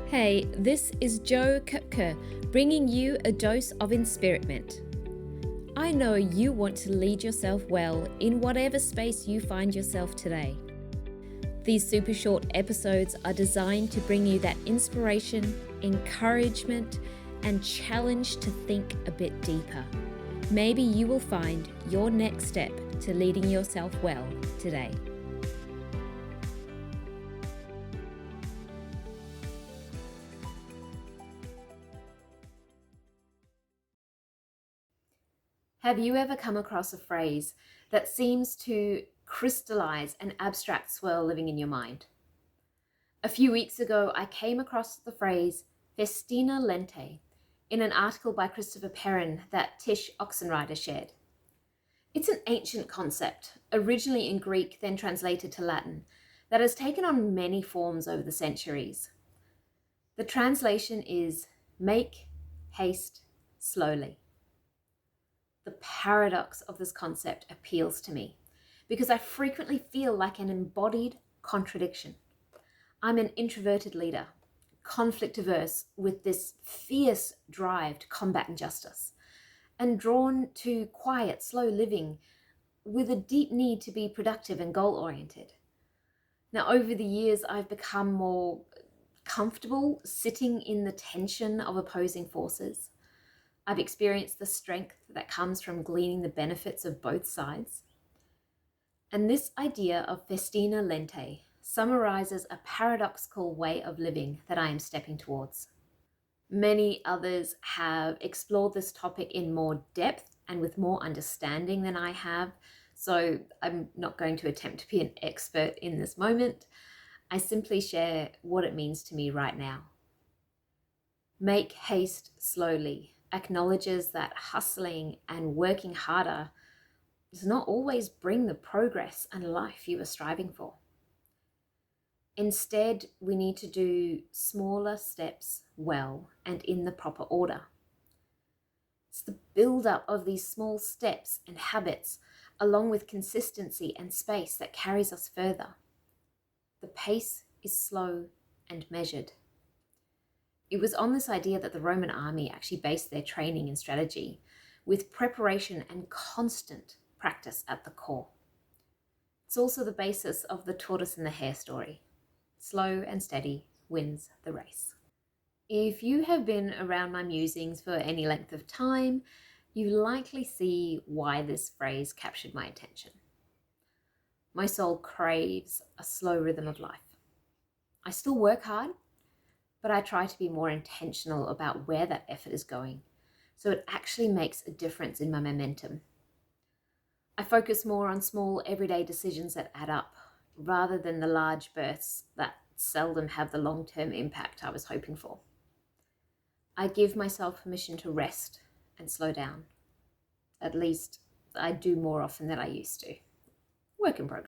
Hey, this is Jo Kupke, bringing you a dose of inspiritment. I know you want to lead yourself well in whatever space you find yourself today. These super short episodes are designed to bring you that inspiration, encouragement, and challenge to think a bit deeper. Maybe you will find your next step to leading yourself well today. Have you ever come across a phrase that seems to crystallize an abstract swirl living in your mind? A few weeks ago, I came across the phrase festina lente in an article by Christopher Perrin that Tish Oxenrider shared. It's an ancient concept, originally in Greek, then translated to Latin, that has taken on many forms over the centuries. The translation is make haste slowly. The paradox of this concept appeals to me because I frequently feel like an embodied contradiction. I'm an introverted leader, conflict averse with this fierce drive to combat injustice, and drawn to quiet, slow living with a deep need to be productive and goal-oriented. Now, over the years, I've become more comfortable sitting in the tension of opposing forces. I've experienced the strength that comes from gleaning the benefits of both sides. And this idea of festina lente summarizes a paradoxical way of living that I am stepping towards. Many others have explored this topic in more depth and with more understanding than I have, so I'm not going to attempt to be an expert in this moment. I simply share what it means to me right now. Make haste slowly acknowledges that hustling and working harder does not always bring the progress and life you are striving for. Instead, we need to do smaller steps well and in the proper order. It's the build-up of these small steps and habits, along with consistency and space, that carries us further. The pace is slow and measured. It was on this idea that the Roman army actually based their training and strategy, with preparation and constant practice at the core. It's also the basis of the tortoise and the hare story. Slow and steady wins the race. If you have been around my musings for any length of time, you likely see why this phrase captured my attention. My soul craves a slow rhythm of life. I still work hard, but I try to be more intentional about where that effort is going, so it actually makes a difference in my momentum. I focus more on small everyday decisions that add up, rather than the large bursts that seldom have the long-term impact I was hoping for. I give myself permission to rest and slow down. At least I do more often than I used to. Work in progress.